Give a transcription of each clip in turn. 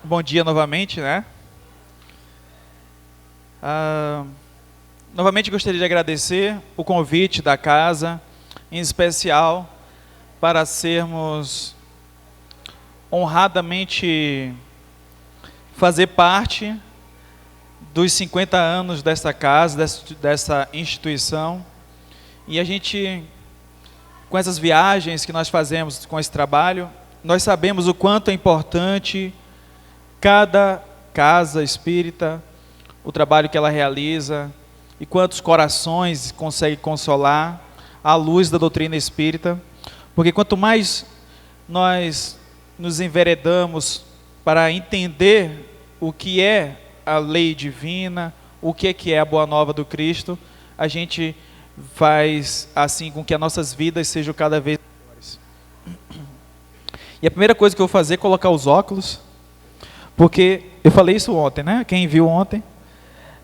Bom dia novamente, né? Novamente gostaria de agradecer o convite da casa, em especial para sermos honradamente fazer parte dos 50 anos dessa casa, dessa instituição. E a gente, com essas viagens que nós fazemos com esse trabalho, nós sabemos o quanto é importante cada casa espírita, o trabalho que ela realiza e quantos corações consegue consolar à luz da doutrina espírita, porque quanto mais nós nos enveredamos para entender o que é a lei divina, o que é a boa nova do Cristo, a gente faz assim com que as nossas vidas sejam cada vez melhores. E a primeira coisa que eu vou fazer é colocar os óculos, porque eu falei isso ontem, né? Quem viu ontem?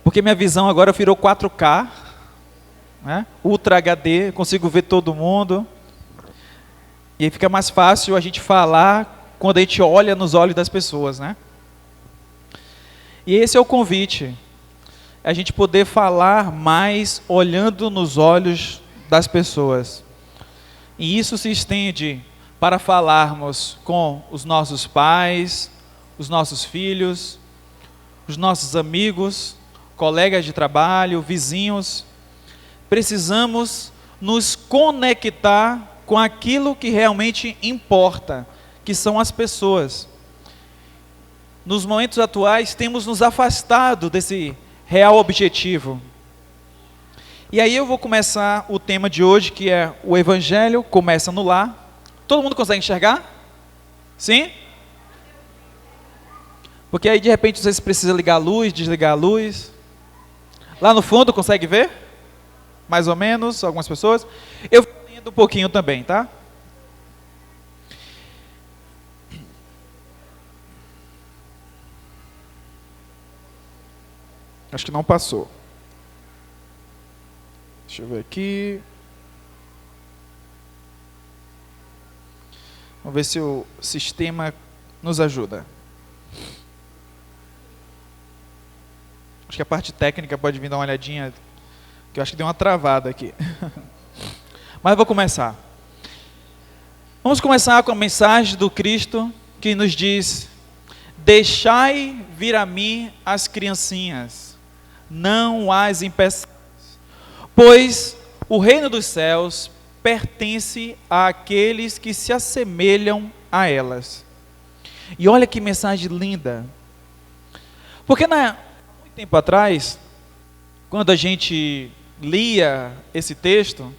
Porque minha visão agora virou 4K, né? Ultra HD, consigo ver todo mundo. E aí fica mais fácil a gente falar quando a gente olha nos olhos das pessoas, né? E esse é o convite, a gente poder falar mais olhando nos olhos das pessoas. E isso se estende para falarmos com os nossos pais, os nossos filhos, os nossos amigos, colegas de trabalho, vizinhos. Precisamos nos conectar com aquilo que realmente importa, que são as pessoas. Nos momentos atuais, temos nos afastado desse real objetivo. E aí eu vou começar o tema de hoje, que é o Evangelho começa no lar. Todo mundo consegue enxergar? Sim? Porque aí de repente vocês precisam ligar a luz, desligar a luz. Lá no fundo consegue ver? Mais ou menos, algumas pessoas. Eu vou lendo um pouquinho também, tá? Acho que não passou. Deixa eu ver aqui. Vamos ver se o sistema nos ajuda. Acho que a parte técnica pode vir dar uma olhadinha, que eu acho que deu uma travada aqui. Mas eu vou começar. Vamos começar com a mensagem do Cristo que nos diz: deixai vir a mim as criancinhas, não as impeçais, pois o reino dos céus pertence àqueles que se assemelham a elas. E olha que mensagem linda. Porque muito tempo atrás, quando a gente lia esse texto,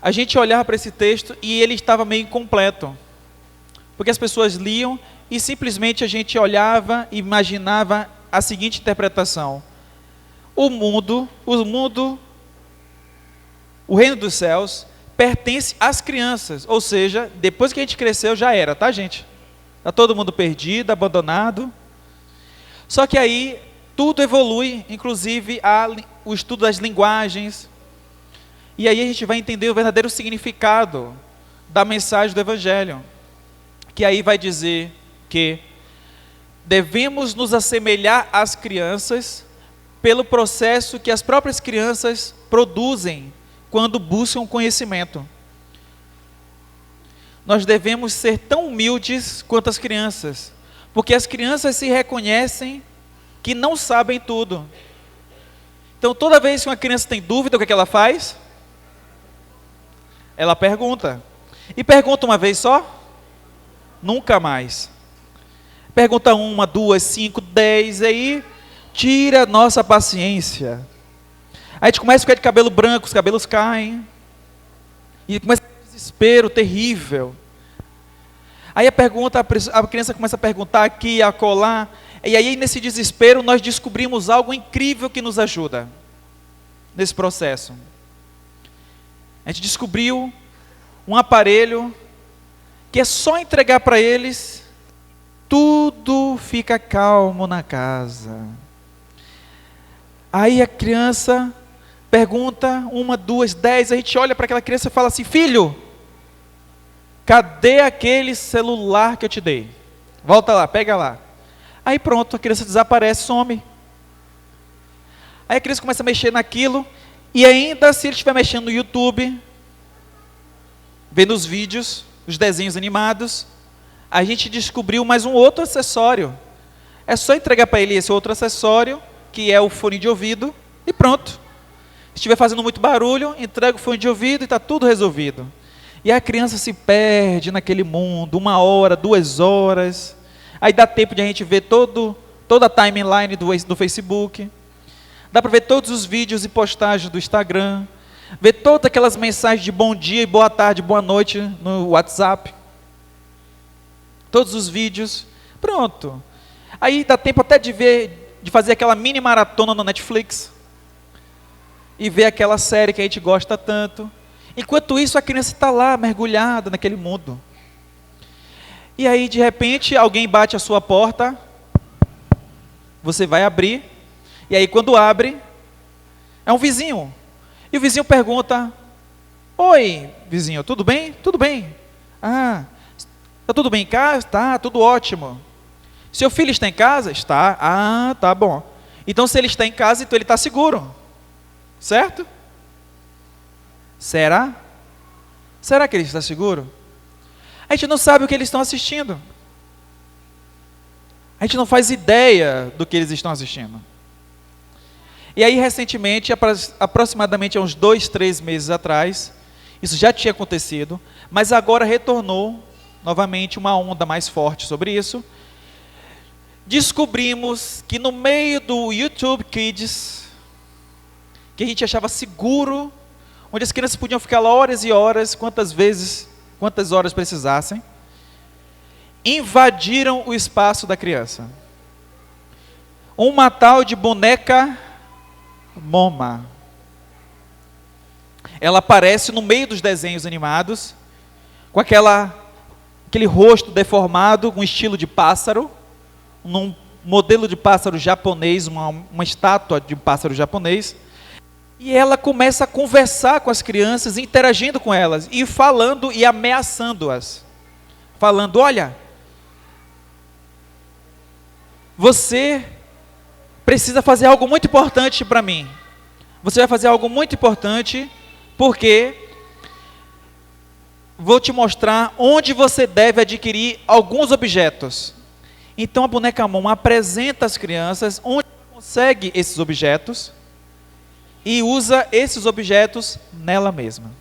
a gente olhava para esse texto e ele estava meio incompleto. Porque as pessoas liam e simplesmente a gente olhava e imaginava a seguinte interpretação: o reino dos céus pertence às crianças, ou seja, depois que a gente cresceu já era, tá, gente? Está todo mundo perdido, abandonado. Só que aí tudo evolui, inclusive o estudo das linguagens, e aí a gente vai entender o verdadeiro significado da mensagem do Evangelho, que aí vai dizer que devemos nos assemelhar às crianças pelo processo que as próprias crianças produzem quando buscam conhecimento. Nós devemos ser tão humildes quanto as crianças, porque as crianças se reconhecem que não sabem tudo. Então toda vez que uma criança tem dúvida, o que ela faz? Ela pergunta. E pergunta uma vez só? Nunca mais. Pergunta 1, 2, 5, 10, aí tira a nossa paciência. Aí a gente começa a ficar de cabelo branco, os cabelos caem. E começa um desespero terrível. Aí a criança começa a perguntar aqui, a colar. E aí nesse desespero nós descobrimos algo incrível que nos ajuda nesse processo. A gente descobriu um aparelho que é só entregar para eles, tudo fica calmo na casa. Aí a criança pergunta 1, 2, 10, a gente olha para aquela criança e fala assim: filho, cadê aquele celular que eu te dei? volta lá, pega lá. Aí pronto, a criança desaparece, some. Aí a criança começa a mexer naquilo, e ainda se ele estiver mexendo no YouTube, vendo os vídeos, os desenhos animados, a gente descobriu mais um outro acessório. É só entregar para ele esse outro acessório, que é o fone de ouvido, e pronto. Se estiver fazendo muito barulho, entrega o fone de ouvido e está tudo resolvido. E a criança se perde naquele mundo, 1 hora, 2 horas. Aí dá tempo de a gente ver toda a timeline do Facebook. Dá para ver todos os vídeos e postagens do Instagram. Ver todas aquelas mensagens de bom dia e boa tarde, boa noite no WhatsApp. Todos os vídeos. Pronto. Aí dá tempo até de fazer aquela mini maratona no Netflix. E ver aquela série que a gente gosta tanto. Enquanto isso, a criança está lá, mergulhada naquele mundo. E aí, de repente, alguém bate a sua porta. Você vai abrir. E aí, quando abre, é um vizinho. E o vizinho pergunta: oi, vizinho, tudo bem? Tudo bem. Ah, está tudo bem em casa? Está, tudo ótimo. Seu filho está em casa? Está. Ah, tá bom. Então, se ele está em casa, então ele está seguro. Certo? Será? Será que ele está seguro? A gente não sabe o que eles estão assistindo. A gente não faz ideia do que eles estão assistindo. E aí, recentemente, aproximadamente há uns 2, 3 meses atrás, isso já tinha acontecido, mas agora retornou novamente uma onda mais forte sobre isso. Descobrimos que no meio do YouTube Kids, que a gente achava seguro, onde as crianças podiam ficar lá horas e horas, quantas horas precisassem, invadiram o espaço da criança. Uma tal de boneca Moma. Ela aparece no meio dos desenhos animados, com aquele rosto deformado, com estilo de pássaro, num modelo de pássaro japonês, uma estátua de um pássaro japonês. E ela começa a conversar com as crianças, interagindo com elas, e falando e ameaçando-as. Falando: olha, você precisa fazer algo muito importante para mim. Você vai fazer algo muito importante, porque vou te mostrar onde você deve adquirir alguns objetos. Então a boneca Moma apresenta às crianças onde consegue esses objetos, e usa esses objetos nela mesma.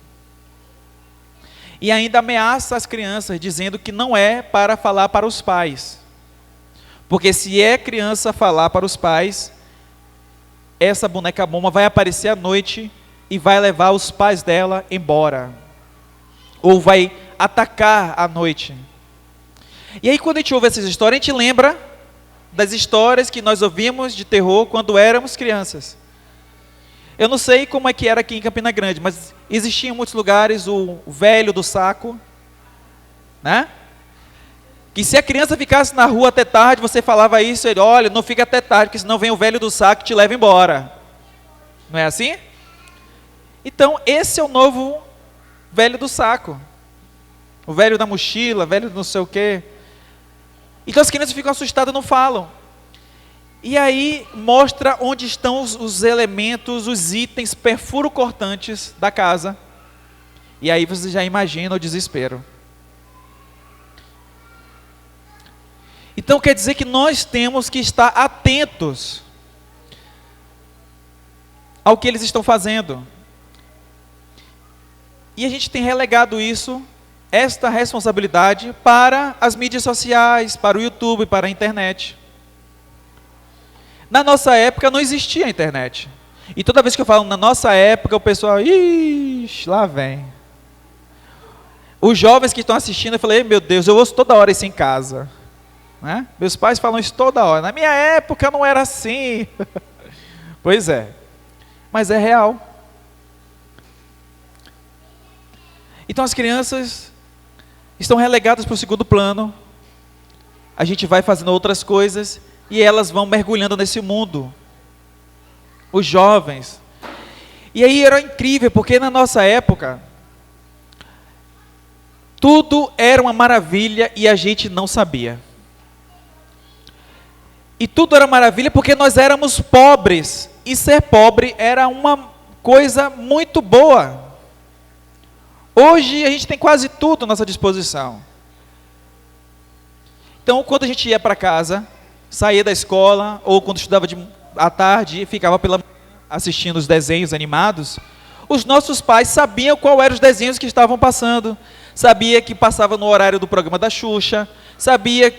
E ainda ameaça as crianças, dizendo que não é para falar para os pais. Porque se é criança falar para os pais, essa boneca Moma vai aparecer à noite e vai levar os pais dela embora. Ou vai atacar à noite. E aí, quando a gente ouve essas histórias, a gente lembra das histórias que nós ouvimos de terror quando éramos crianças. Eu não sei como é que era aqui em Campina Grande, mas existia em muitos lugares o velho do saco, né? Que se a criança ficasse na rua até tarde, você falava isso, ele: olha, não fica até tarde, porque senão vem o velho do saco e te leva embora. Não é assim? Então, esse é o novo velho do saco. O velho da mochila, velho do não sei o quê. Então as crianças ficam assustadas e não falam. E aí mostra onde estão os elementos, os itens perfuro-cortantes da casa. E aí você já imagina o desespero. Então quer dizer que nós temos que estar atentos ao que eles estão fazendo. E a gente tem relegado esta responsabilidade para as mídias sociais, para o YouTube, para a internet. Na nossa época não existia a internet. E toda vez que eu falo na nossa época, o pessoal: ixi, lá vem. Os jovens que estão assistindo, eu falei: meu Deus, eu ouço toda hora isso em casa. Né? Meus pais falam isso toda hora. Na minha época não era assim. Pois é. Mas é real. Então as crianças estão relegadas para o segundo plano. A gente vai fazendo outras coisas e elas vão mergulhando nesse mundo. Os jovens. E aí era incrível, porque na nossa época tudo era uma maravilha e a gente não sabia. E tudo era maravilha porque nós éramos pobres. E ser pobre era uma coisa muito boa. Hoje a gente tem quase tudo à nossa disposição. Então, quando a gente ia para casa, saía da escola, ou quando estudava à tarde e ficava pela manhã assistindo os desenhos animados, os nossos pais sabiam quais eram os desenhos que estavam passando. Sabia que passava no horário do programa da Xuxa, sabia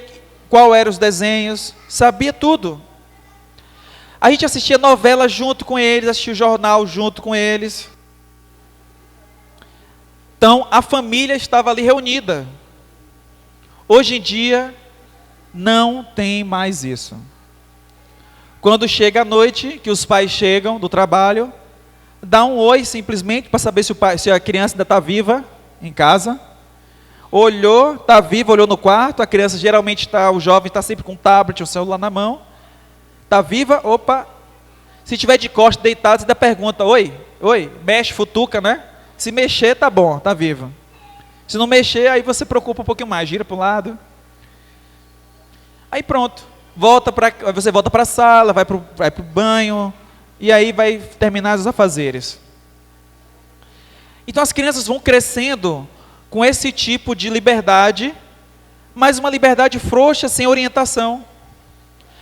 qual eram os desenhos, sabia tudo. A gente assistia novela junto com eles, assistia o jornal junto com eles. Então, a família estava ali reunida. Hoje em dia, não tem mais isso. Quando chega a noite, que os pais chegam do trabalho, dá um oi simplesmente para saber se a criança ainda está viva em casa. Olhou, está viva, olhou no quarto, a criança geralmente está, o jovem está sempre com o tablet, o celular na mão. Está viva, opa. Se tiver de costas, deitado, você ainda pergunta, oi, mexe, futuca, né? Se mexer, tá bom, tá viva. Se não mexer, aí você preocupa um pouquinho mais, gira para o lado. Aí pronto, você volta para a sala, vai para o banho, e aí vai terminar os afazeres. Então as crianças vão crescendo com esse tipo de liberdade, mas uma liberdade frouxa, sem orientação.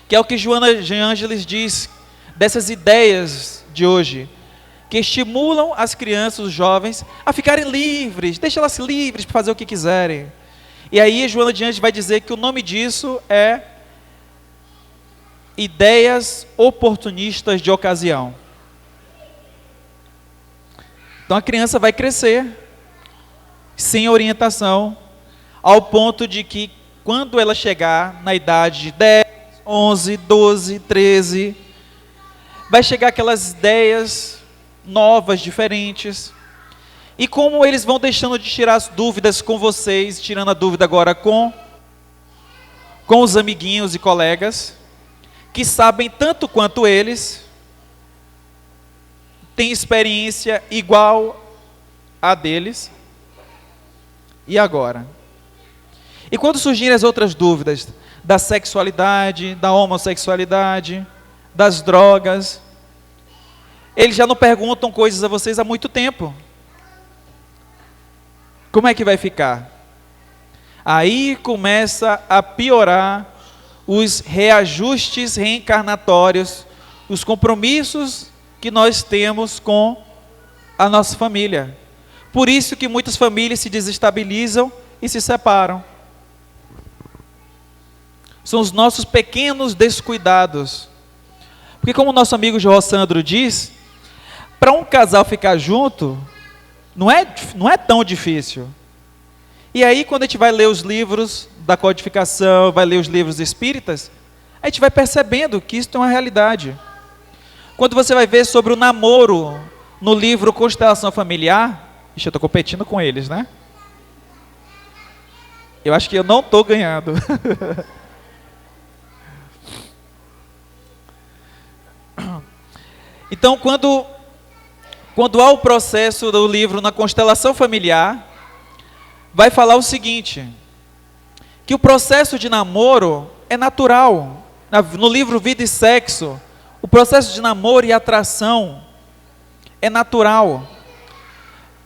Que é o que Joana de Ângeles diz dessas ideias de hoje, que estimulam as crianças, os jovens, a ficarem livres, deixa elas livres para fazer o que quiserem. E aí Joana de Ângeles vai dizer que o nome disso é ideias oportunistas de ocasião. Então a criança vai crescer sem orientação, ao ponto de que quando ela chegar na idade de 10, 11, 12, 13, vai chegar aquelas ideias novas, diferentes. E como eles vão deixando de tirar as dúvidas com vocês, tirando a dúvida agora com os amiguinhos e colegas, que sabem tanto quanto eles, têm experiência igual a deles. E agora? E quando surgirem as outras dúvidas da sexualidade, da homossexualidade, das drogas, eles já não perguntam coisas a vocês há muito tempo. Como é que vai ficar? Aí começa a piorar os reajustes reencarnatórios, os compromissos que nós temos com a nossa família. Por isso que muitas famílias se desestabilizam e se separam. São os nossos pequenos descuidados. Porque como o nosso amigo João Sandro diz, para um casal ficar junto, não é tão difícil. E aí quando a gente vai ler os livros da codificação, vai ler os livros espíritas, a gente vai percebendo que isso é uma realidade. Quando você vai ver sobre o namoro no livro Constelação Familiar, eu estou competindo com eles, né? Eu acho que eu não estou ganhando. Então, quando há o processo do livro na Constelação Familiar, vai falar o seguinte, que o processo de namoro é natural. No livro Vida e Sexo, o processo de namoro e atração é natural.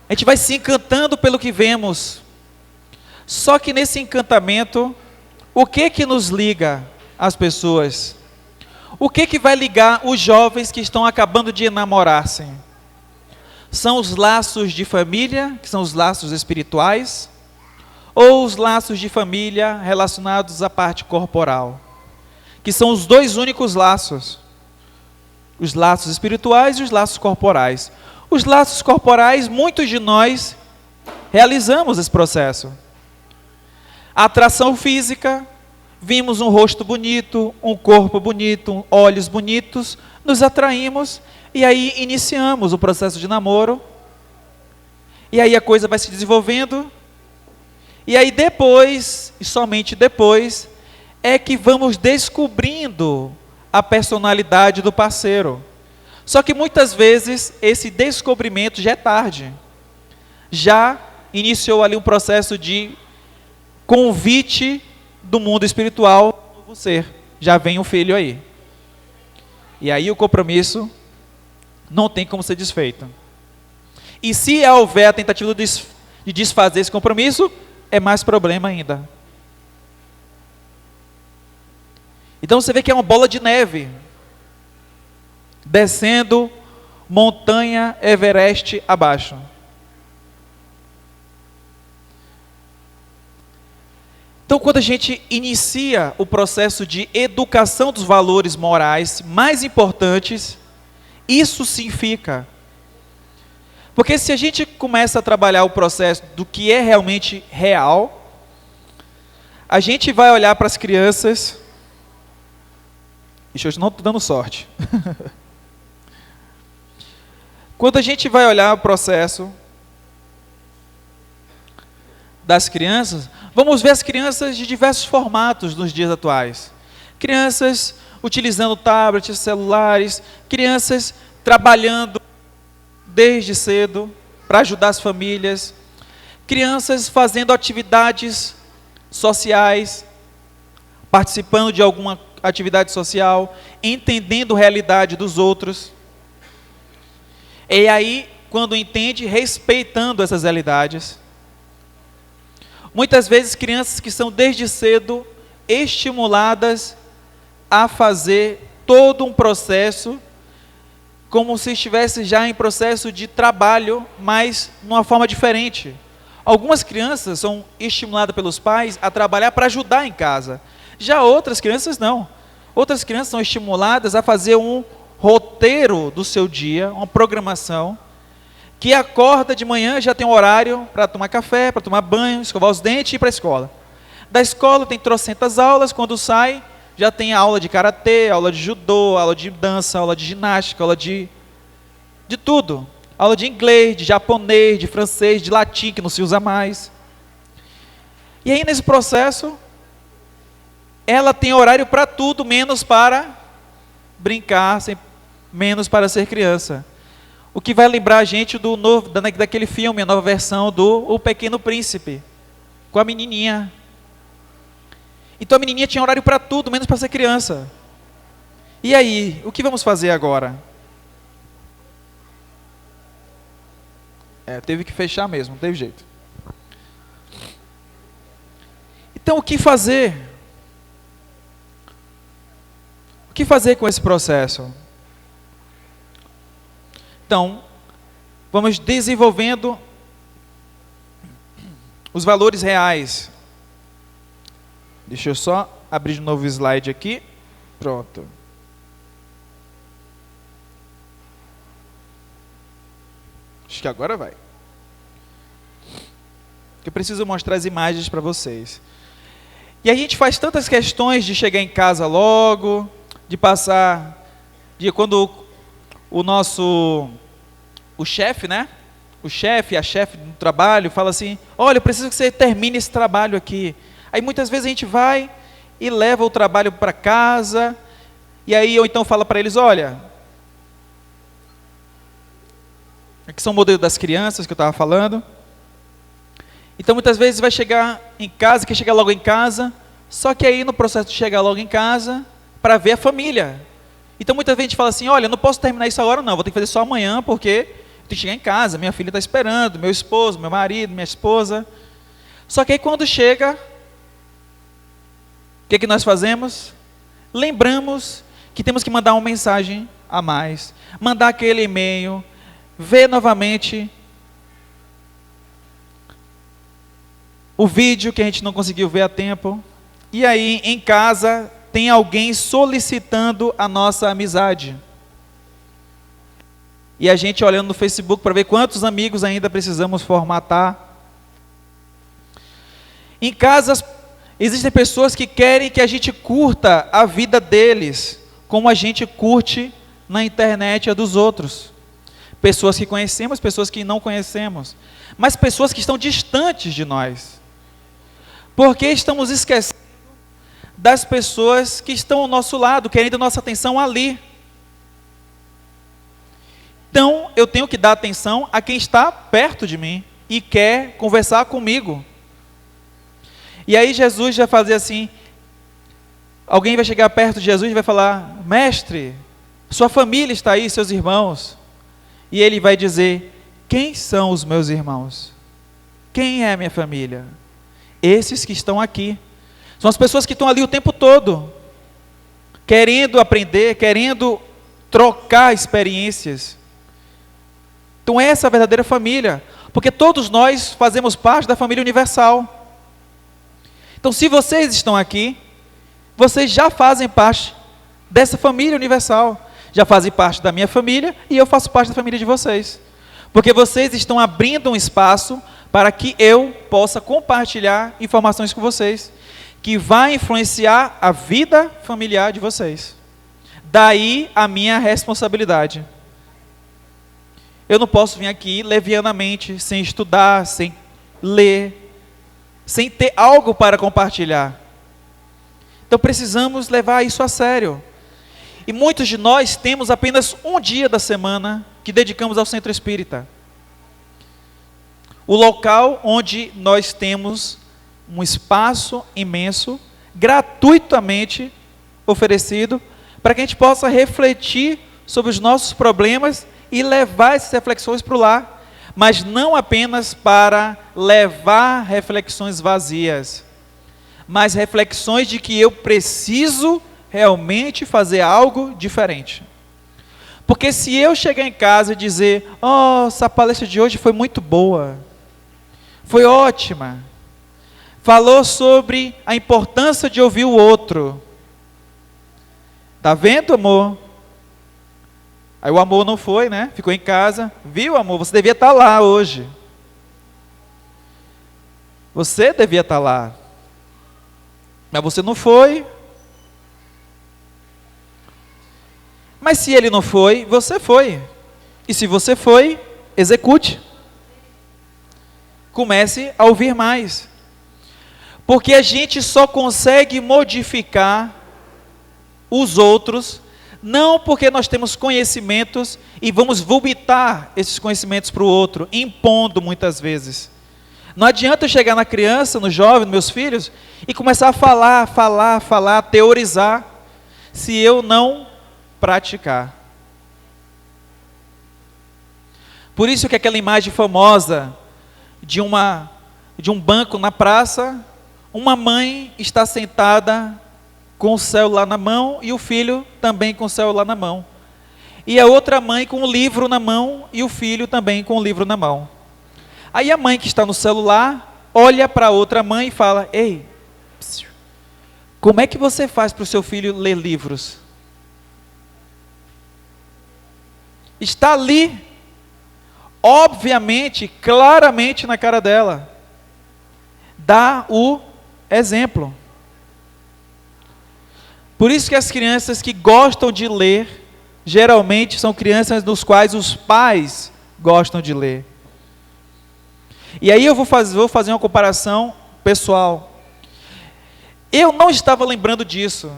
A gente vai se encantando pelo que vemos. Só que nesse encantamento, o que nos liga às pessoas? O que vai ligar os jovens que estão acabando de enamorar-se? São os laços de família, que são os laços espirituais, ou os laços de família relacionados à parte corporal? Que são os dois únicos laços. Os laços espirituais e os laços corporais. Os laços corporais, muitos de nós realizamos esse processo. A atração física, vimos um rosto bonito, um corpo bonito, olhos bonitos, nos atraímos e aí iniciamos o processo de namoro. E aí a coisa vai se desenvolvendo. E aí depois, e somente depois, é que vamos descobrindo a personalidade do parceiro. Só que muitas vezes esse descobrimento já é tarde. Já iniciou ali um processo de convite do mundo espiritual ao novo ser. já vem um filho aí. E aí o compromisso não tem como ser desfeito. E se houver a tentativa de desfazer esse compromisso, é mais problema ainda. Então você vê que é uma bola de neve, descendo montanha Everest abaixo. Então, quando a gente inicia o processo de educação dos valores morais mais importantes, isso sim fica. Porque se a gente começa a trabalhar o processo do que é realmente real, a gente vai olhar para as crianças. Ixi, hoje não estou dando sorte. Quando a gente vai olhar o processo das crianças, vamos ver as crianças de diversos formatos nos dias atuais. Crianças utilizando tablets, celulares, crianças trabalhando desde cedo para ajudar as famílias, crianças fazendo atividades sociais, participando de alguma atividade social, entendendo a realidade dos outros. E aí, quando entende, respeitando essas realidades. Muitas vezes crianças que são desde cedo estimuladas a fazer todo um processo, como se estivesse já em processo de trabalho, mas numa forma diferente. Algumas crianças são estimuladas pelos pais a trabalhar para ajudar em casa. Já outras crianças não. Outras crianças são estimuladas a fazer um roteiro do seu dia, uma programação, que acorda de manhã, já tem um horário para tomar café, para tomar banho, escovar os dentes e ir para a escola. Da escola tem trocentas aulas, quando sai, já tem aula de karatê, aula de judô, aula de dança, aula de ginástica, aula de tudo. Aula de inglês, de japonês, de francês, de latim, que não se usa mais. E aí nesse processo, ela tem horário para tudo, menos para brincar, menos para ser criança. O que vai lembrar a gente daquele filme, a nova versão do O Pequeno Príncipe, com a menininha. Então a menininha tinha horário para tudo, menos para ser criança. E aí, o que vamos fazer agora? Teve que fechar mesmo, não teve jeito. Então o que fazer? O que fazer com esse processo? Então, vamos desenvolvendo os valores reais. Deixa eu só abrir de novo o slide aqui. Pronto. Acho que agora vai. Eu preciso mostrar as imagens para vocês. E a gente faz tantas questões de chegar em casa logo, de passar, de quando o chefe, né? O chefe, a chefe do trabalho fala assim: olha, eu preciso que você termine esse trabalho aqui. Aí muitas vezes a gente vai e leva o trabalho para casa, e aí eu então falo para eles: olha, aqui são o modelo das crianças que eu estava falando. Então muitas vezes vai chegar em casa, quer chegar logo em casa, só que aí no processo de chegar logo em casa, para ver a família. Então muitas vezes a gente fala assim: olha, eu não posso terminar isso agora não, vou ter que fazer só amanhã, porque eu tenho que chegar em casa, minha filha está esperando, meu esposo, meu marido, minha esposa. Só que aí quando chega, o que nós fazemos? Lembramos que temos que mandar uma mensagem a mais, mandar aquele e-mail, ver novamente o vídeo que a gente não conseguiu ver a tempo. E aí em casa tem alguém solicitando a nossa amizade. E a gente olhando no Facebook para ver quantos amigos ainda precisamos formatar. Em casas, existem pessoas que querem que a gente curta a vida deles, como a gente curte na internet a dos outros. Pessoas que conhecemos, pessoas que não conhecemos. Mas pessoas que estão distantes de nós. Porque estamos esquecendo das pessoas que estão ao nosso lado, querendo nossa atenção ali. Então, eu tenho que dar atenção a quem está perto de mim e quer conversar comigo. E aí Jesus já fazia assim: Alguém vai chegar perto de Jesus e vai falar: mestre, sua família está aí, seus irmãos. E ele vai dizer: quem são os meus irmãos? Quem é a minha família? Esses que estão aqui. São as pessoas que estão ali o tempo todo, querendo aprender, querendo trocar experiências. Então essa é a verdadeira família, porque todos nós fazemos parte da família universal. Então se vocês estão aqui, vocês já fazem parte dessa família universal, já fazem parte da minha família e eu faço parte da família de vocês, porque vocês estão abrindo um espaço para que eu possa compartilhar informações com vocês, que vai influenciar a vida familiar de vocês. Daí a minha responsabilidade. Eu não posso vir aqui levianamente, sem estudar, sem ler, sem ter algo para compartilhar. Então precisamos levar isso a sério. E muitos de nós temos apenas um dia da semana que dedicamos ao centro espírita. O local onde nós temos um espaço imenso, gratuitamente oferecido, para que a gente possa refletir sobre os nossos problemas e levar essas reflexões para o lar, mas não apenas para levar reflexões vazias, mas reflexões de que eu preciso realmente fazer algo diferente. Porque se eu chegar em casa e dizer: oh, essa palestra de hoje foi muito boa, foi ótima, falou sobre a importância de ouvir o outro. Tá vendo, amor? Aí o amor não foi, né? Ficou em casa. Viu, amor? Você devia estar lá hoje. Você devia estar lá. Mas você não foi. Mas se ele não foi, você foi. E se você foi, execute. Comece a ouvir mais. Porque a gente só consegue modificar os outros, não porque nós temos conhecimentos e vamos vomitar esses conhecimentos para o outro, impondo muitas vezes. Não adianta eu chegar na criança, no jovem, nos meus filhos, e começar a falar, teorizar, se eu não praticar. Por isso que aquela imagem famosa de um banco na praça, uma mãe está sentada com o celular na mão e o filho também com o celular na mão. E a outra mãe com o livro na mão e o filho também com o livro na mão. Aí a mãe que está no celular olha para a outra mãe e fala: ei, como é que você faz para o seu filho ler livros? Está ali, obviamente, claramente na cara dela. Dá o exemplo. Por isso que as crianças que gostam de ler, geralmente são crianças dos quais os pais gostam de ler. E aí eu vou fazer uma comparação pessoal. Eu não estava lembrando disso,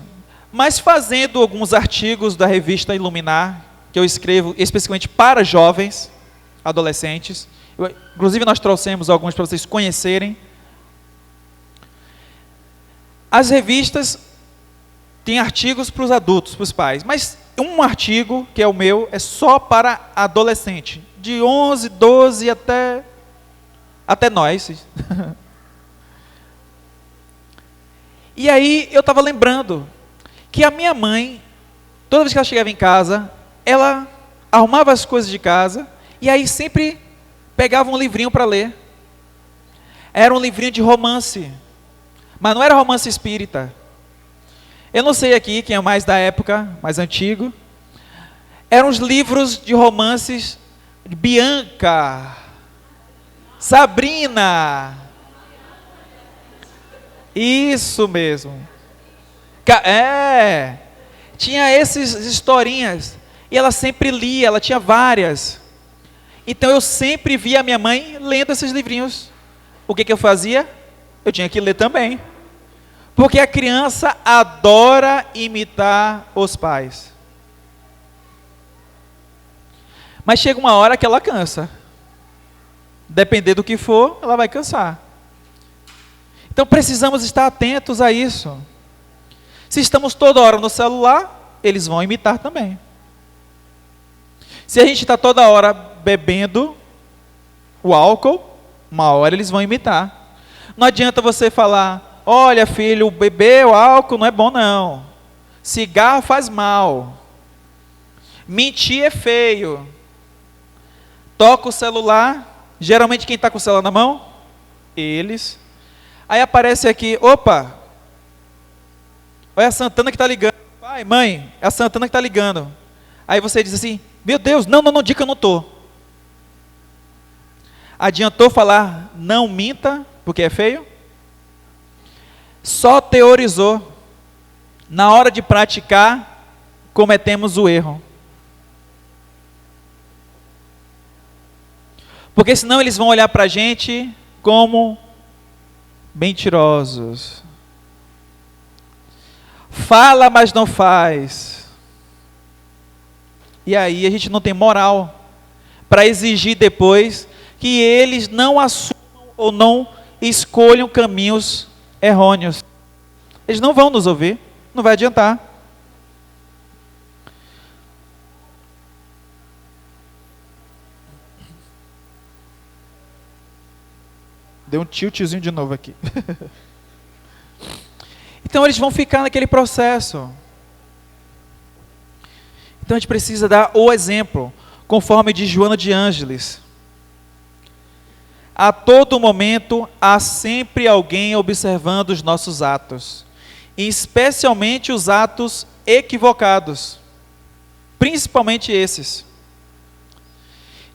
mas fazendo alguns artigos da revista Iluminar, que eu escrevo especificamente para jovens, adolescentes, inclusive nós trouxemos alguns para vocês conhecerem. As revistas têm artigos para os adultos, para os pais, mas um artigo, que é o meu, é só para adolescente, de 11, 12 até nós. E aí eu estava lembrando que a minha mãe, toda vez que ela chegava em casa, ela arrumava as coisas de casa e aí sempre pegava um livrinho para ler. Era um livrinho de romance, mas não era romance espírita. Eu não sei aqui quem é mais da época, mais antigo. Eram os livros de romances de Bianca, Sabrina. Isso mesmo. Tinha essas historinhas. E ela sempre lia, ela tinha várias. Então eu sempre via a minha mãe lendo esses livrinhos. O que eu fazia? Eu tinha que ler também. Porque a criança adora imitar os pais. Mas chega uma hora que ela cansa. Depender do que for, ela vai cansar. Então precisamos estar atentos a isso. Se estamos toda hora no celular, eles vão imitar também. Se a gente está toda hora bebendo o álcool, uma hora eles vão imitar. Não adianta você falar, olha filho, beber o álcool não é bom não. Cigarro faz mal. Mentir é feio. Toca o celular. Geralmente quem está com o celular na mão? Eles. Aí aparece aqui, opa, olha a Santana que está ligando. Pai, mãe, é a Santana que está ligando. Aí você diz assim, meu Deus, não, diga que eu não estou. Adiantou falar, não minta, porque é feio? Só teorizou. Na hora de praticar, cometemos o erro. Porque senão eles vão olhar para a gente como mentirosos. Fala, mas não faz. E aí a gente não tem moral para exigir depois que eles não assumam ou não escolham caminhos errôneos. Eles não vão nos ouvir, não vai adiantar. Deu um tiltzinho de novo aqui. Então eles vão ficar naquele processo. Então a gente precisa dar o exemplo, conforme diz Joana de Ângeles. A todo momento há sempre alguém observando os nossos atos, e especialmente os atos equivocados, principalmente esses.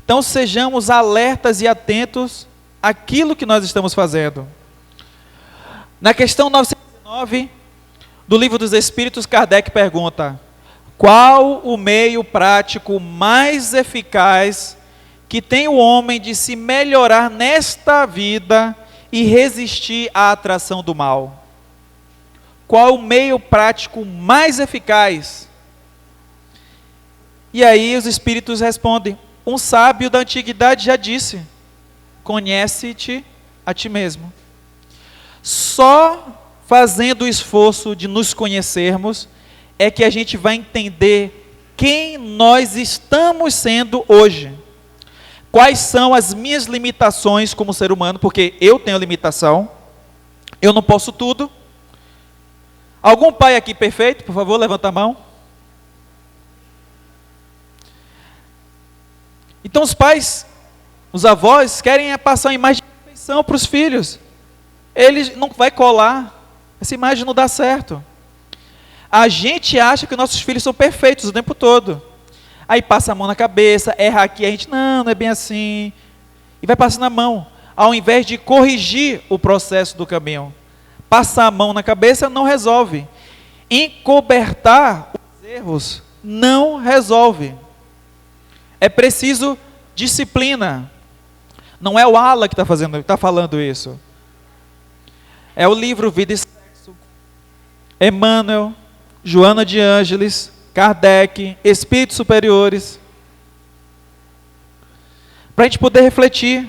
Então sejamos alertas e atentos àquilo que nós estamos fazendo. Na questão 909 do Livro dos Espíritos, Kardec pergunta: qual o meio prático mais eficaz que tem o homem de se melhorar nesta vida e resistir à atração do mal? Qual o meio prático mais eficaz? E aí os espíritos respondem: um sábio da antiguidade já disse, conhece-te a ti mesmo. Só fazendo o esforço de nos conhecermos é que a gente vai entender quem nós estamos sendo hoje. Quais são as minhas limitações como ser humano, porque eu tenho limitação, eu não posso tudo. Algum pai aqui perfeito, por favor, levanta a mão. Então os pais, os avós, querem passar uma imagem de perfeição para os filhos. Eles não vai colar, essa imagem não dá certo. A gente acha que nossos filhos são perfeitos o tempo todo. Aí passa a mão na cabeça, erra aqui, a gente, não é bem assim. E vai passando a mão, ao invés de corrigir o processo do caminho. Passar a mão na cabeça não resolve. Encobertar os erros não resolve. É preciso disciplina. Não é o Ala que está falando isso. É o livro Vida e Sexo. Emmanuel, Joana de Ângeles, Kardec, Espíritos Superiores. Para a gente poder refletir.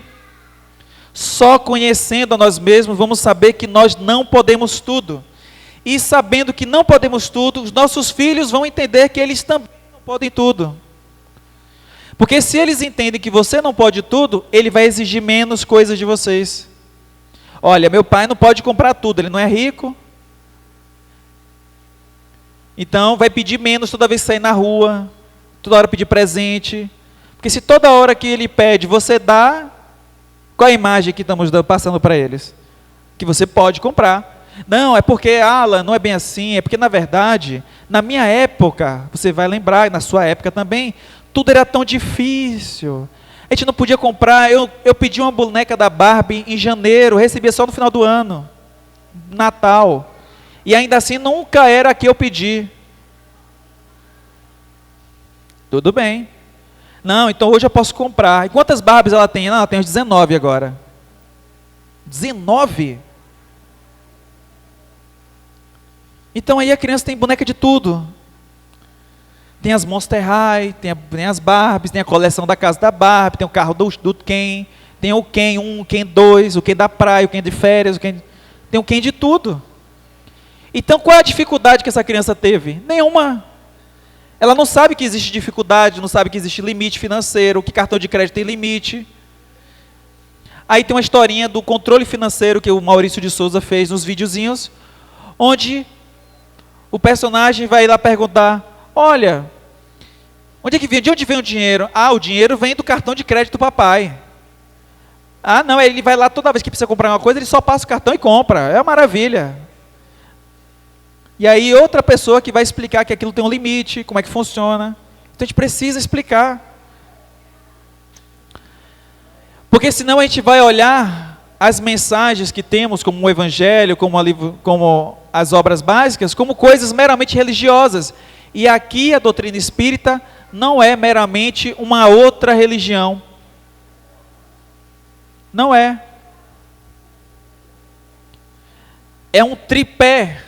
Só conhecendo a nós mesmos, vamos saber que nós não podemos tudo. E sabendo que não podemos tudo, os nossos filhos vão entender que eles também não podem tudo. Porque se eles entendem que você não pode tudo, ele vai exigir menos coisas de vocês. Olha, meu pai não pode comprar tudo, ele não é rico. Então vai pedir menos toda vez que sair na rua, toda hora pedir presente. Porque se toda hora que ele pede, você dá, qual a imagem que estamos passando para eles? Que você pode comprar. Não, é porque, Alan, não é bem assim, é porque na verdade, na minha época, você vai lembrar, e na sua época também, tudo era tão difícil. A gente não podia comprar, eu pedi uma boneca da Barbie em janeiro, recebia só no final do ano, Natal. E ainda assim nunca era a que eu pedi. Tudo bem. Não, então hoje eu posso comprar. E quantas Barbies ela tem? Não, ela tem uns 19 agora. 19? Então aí a criança tem boneca de tudo. Tem as Monster High, tem as Barbies, tem a coleção da casa da Barbie, tem o carro do Ken, tem o Ken 1, o Ken 2, o Ken da praia, o Ken de férias, tem o Ken de tudo. Então, qual é a dificuldade que essa criança teve? Nenhuma. Ela não sabe que existe dificuldade, não sabe que existe limite financeiro, que cartão de crédito tem limite. Aí tem uma historinha do controle financeiro que o Maurício de Souza fez nos videozinhos, onde o personagem vai lá perguntar: olha, de onde vem o dinheiro? Ah, o dinheiro vem do cartão de crédito do papai. Ah, não, ele vai lá toda vez que precisa comprar uma coisa, ele só passa o cartão e compra. É uma maravilha. E aí outra pessoa que vai explicar que aquilo tem um limite, como é que funciona. Então a gente precisa explicar. Porque senão a gente vai olhar as mensagens que temos, como o Evangelho, como as obras básicas, como coisas meramente religiosas. E aqui a doutrina espírita não é meramente uma outra religião. Não é. É um tripé,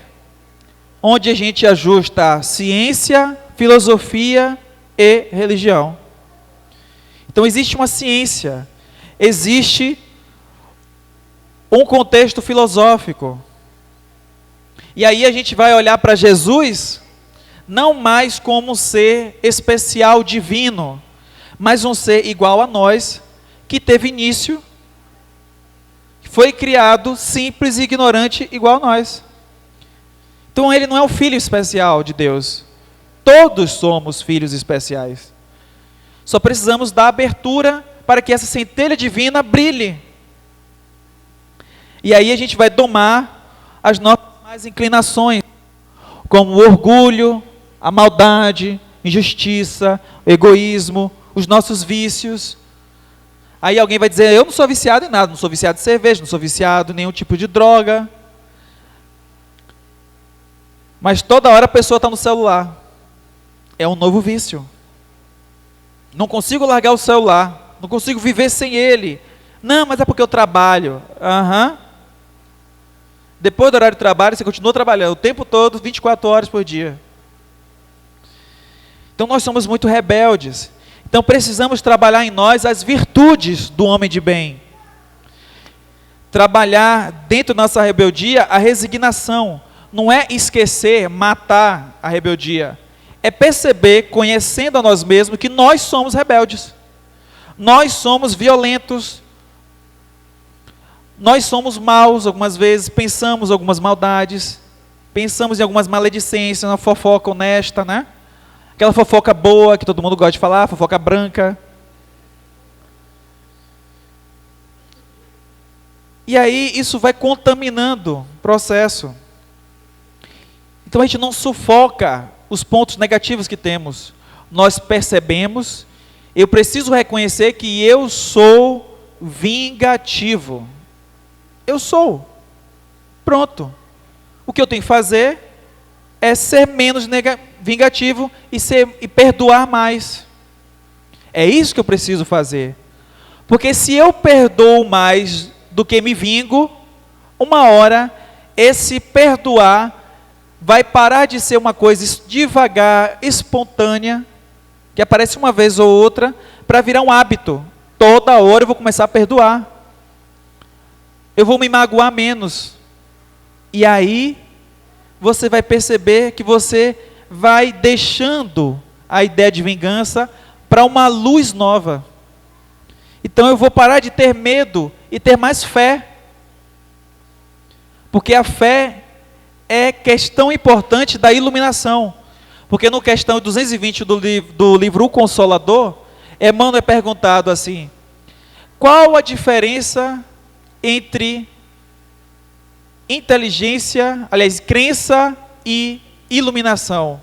onde a gente ajusta ciência, filosofia e religião. Então existe uma ciência, existe um contexto filosófico. E aí a gente vai olhar para Jesus, não mais como um ser especial divino, mas um ser igual a nós, que teve início, foi criado simples e ignorante igual a nós. Então ele não é o filho especial de Deus. Todos somos filhos especiais. Só precisamos dar abertura para que essa centelha divina brilhe. E aí a gente vai domar as nossas más inclinações, como o orgulho, a maldade, injustiça, o egoísmo, os nossos vícios. Aí alguém vai dizer: eu não sou viciado em nada, não sou viciado em cerveja, não sou viciado em nenhum tipo de droga. Mas toda hora a pessoa está no celular. É um novo vício. Não consigo largar o celular, não consigo viver sem ele. Não, mas é porque eu trabalho. Depois do horário de trabalho, você continua trabalhando o tempo todo, 24 horas por dia. Então nós somos muito rebeldes. Então precisamos trabalhar em nós as virtudes do homem de bem. Trabalhar dentro da nossa rebeldia a resignação. Não é esquecer, matar a rebeldia. É perceber, conhecendo a nós mesmos, que nós somos rebeldes. Nós somos violentos. Nós somos maus algumas vezes, pensamos algumas maldades, pensamos em algumas maledicências, uma fofoca honesta, né? Aquela fofoca boa que todo mundo gosta de falar, fofoca branca. E aí isso vai contaminando o processo. Então a gente não sufoca os pontos negativos que temos. Nós percebemos, eu preciso reconhecer que eu sou vingativo. Eu sou. Pronto. O que eu tenho que fazer é ser menos vingativo e perdoar mais. É isso que eu preciso fazer. Porque se eu perdoo mais do que me vingo, uma hora esse perdoar vai parar de ser uma coisa devagar, espontânea, que aparece uma vez ou outra, para virar um hábito. Toda hora eu vou começar a perdoar. Eu vou me magoar menos. E aí, você vai perceber que você vai deixando a ideia de vingança para uma luz nova. Então eu vou parar de ter medo e ter mais fé. Porque a fé é questão importante da iluminação. Porque no questão 220 do livro O Consolador, Emmanuel é perguntado assim: qual a diferença entre crença e iluminação?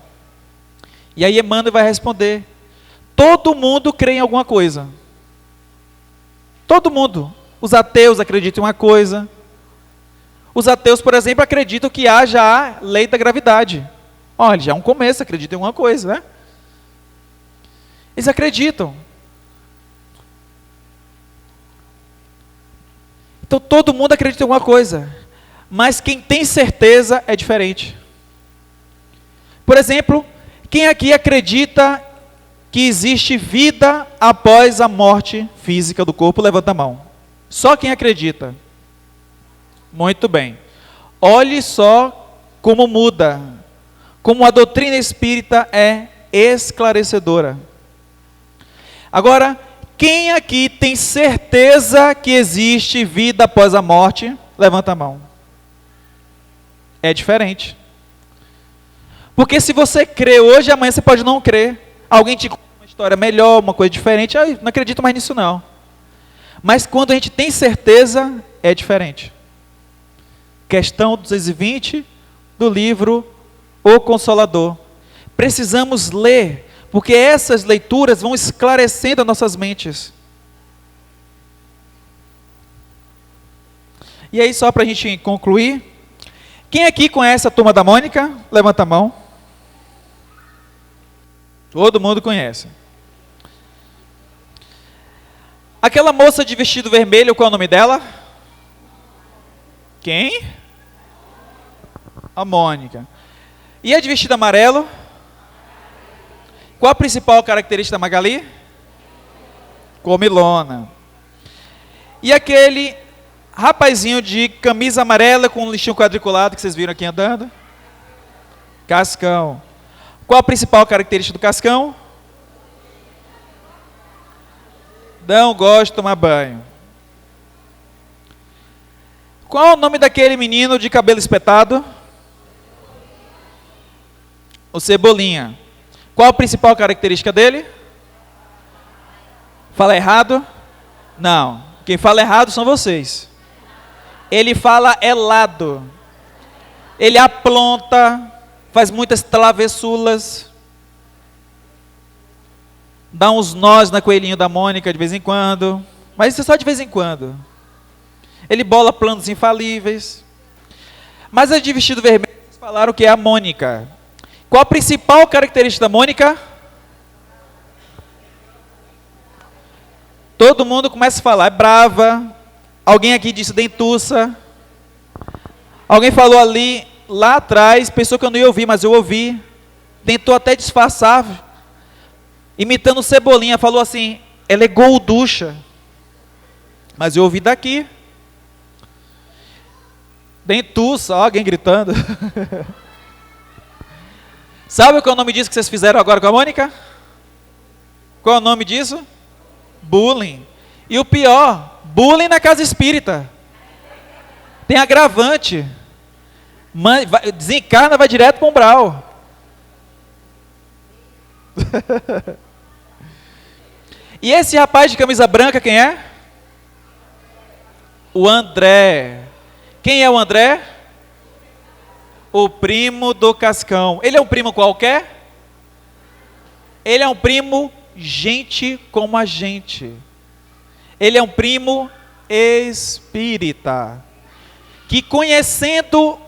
E aí Emmanuel vai responder: todo mundo crê em alguma coisa. Todo mundo. Os ateus acreditam em uma coisa. Os ateus, por exemplo, acreditam que haja a lei da gravidade. Olha, já é um começo, acreditam em alguma coisa, né? Eles acreditam. Então todo mundo acredita em alguma coisa. Mas quem tem certeza é diferente. Por exemplo, quem aqui acredita que existe vida após a morte física do corpo, levanta a mão. Só quem acredita. Muito bem. Olhe só como muda, como a doutrina espírita é esclarecedora. Agora, quem aqui tem certeza que existe vida após a morte? Levanta a mão. É diferente. Porque se você crê hoje, amanhã você pode não crer. Alguém te conta uma história melhor, uma coisa diferente. Não acredito mais nisso não. Mas quando a gente tem certeza, é diferente. Questão 220 do livro O Consolador. Precisamos ler, porque essas leituras vão esclarecendo as nossas mentes. E aí, só para a gente concluir, quem aqui conhece a Turma da Mônica? Levanta a mão. Todo mundo conhece. Aquela moça de vestido vermelho, qual é o nome dela? Quem? A Mônica. E a de vestido amarelo? Qual a principal característica da Magali? Comilona. E aquele rapazinho de camisa amarela com um lixinho quadriculado que vocês viram aqui andando? Cascão. Qual a principal característica do Cascão? Não gosta de tomar banho. Qual é o nome daquele menino de cabelo espetado? O Cebolinha. Qual a principal característica dele? Fala errado? Não. Quem fala errado são vocês. Ele fala helado. Ele apronta, faz muitas travessulas, dá uns nós na coelhinho da Mônica de vez em quando, mas isso é só de vez em quando. Ele bola planos infalíveis. Mas a de vestido vermelho, eles falaram que é a Mônica. Qual a principal característica da Mônica? Todo mundo começa a falar, é brava. Alguém aqui disse dentuça. Alguém falou ali, lá atrás, pensou que eu não ia ouvir, mas eu ouvi. Tentou até disfarçar, imitando o Cebolinha, falou assim, ela é golducha. Mas eu ouvi daqui. Dentuça, ó, alguém gritando. Sabe qual é o nome disso que vocês fizeram agora com a Mônica? Qual é o nome disso? Bullying. E o pior, bullying na casa espírita. Tem agravante. Desencarna, vai direto para o umbral. E esse rapaz de camisa branca, quem é? O André. Quem é o André? O primo do Cascão. Ele é um primo qualquer? Ele é um primo gente como a gente. Ele é um primo espírita, que conhecendo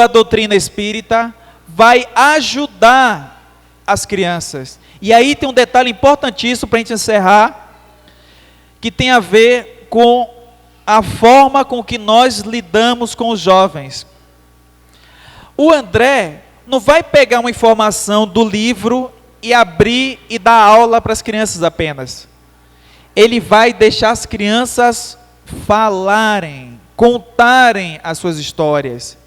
a doutrina espírita, vai ajudar as crianças. E aí tem um detalhe importantíssimo para a gente encerrar, que tem a ver com a forma com que nós lidamos com os jovens. O André não vai pegar uma informação do livro e abrir e dar aula para as crianças apenas. Ele vai deixar as crianças falarem, contarem as suas histórias.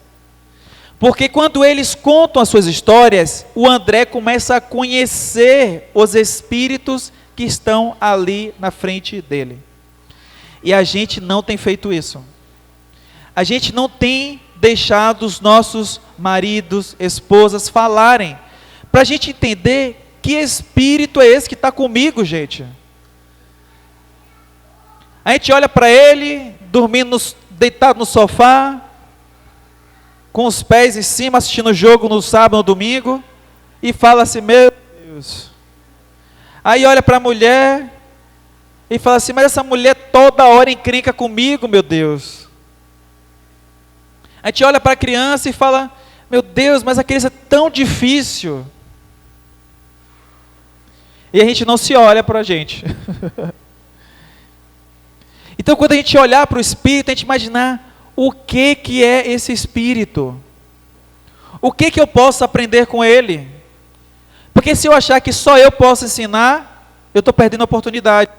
Porque quando eles contam as suas histórias, o André começa a conhecer os espíritos que estão ali na frente dele. E a gente não tem feito isso. A gente não tem deixado os nossos maridos, esposas falarem, para a gente entender que espírito é esse que está comigo, gente. A gente olha para ele, dormindo, deitado no sofá, com os pés em cima, assistindo o jogo no sábado, no domingo, e fala assim, meu Deus. Aí olha para a mulher, e fala assim, mas essa mulher toda hora encrenca comigo, meu Deus. A gente olha para a criança e fala, meu Deus, mas a criança é tão difícil. E a gente não se olha para a gente. Então, quando a gente olhar para o Espírito, a gente imaginar o que é esse Espírito. O que eu posso aprender com ele? Porque se eu achar que só eu posso ensinar, eu estou perdendo a oportunidade.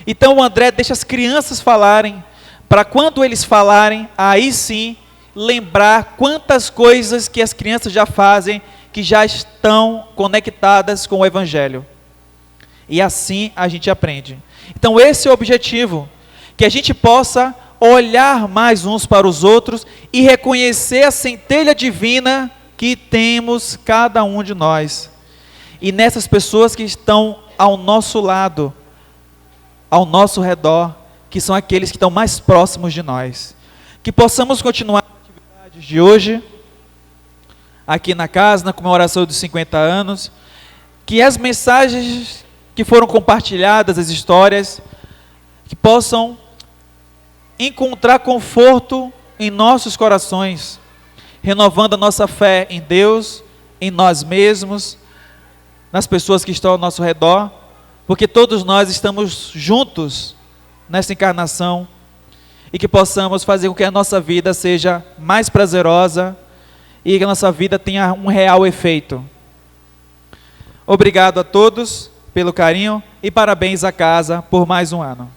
Então, o André deixa as crianças falarem, para quando eles falarem, aí sim, lembrar quantas coisas que as crianças já fazem, que já estão conectadas com o Evangelho. E assim a gente aprende. Então esse é o objetivo, que a gente possa olhar mais uns para os outros e reconhecer a centelha divina que temos cada um de nós. E nessas pessoas que estão ao nosso lado, ao nosso redor, que são aqueles que estão mais próximos de nós. Que possamos continuar as atividades de hoje, aqui na casa, na comemoração dos 50 anos, que as mensagens que foram compartilhadas, as histórias, que possam encontrar conforto em nossos corações, renovando a nossa fé em Deus, em nós mesmos, nas pessoas que estão ao nosso redor, porque todos nós estamos juntos nessa encarnação, e que possamos fazer com que a nossa vida seja mais prazerosa e que a nossa vida tenha um real efeito. Obrigado a todos pelo carinho e parabéns à casa por mais um ano.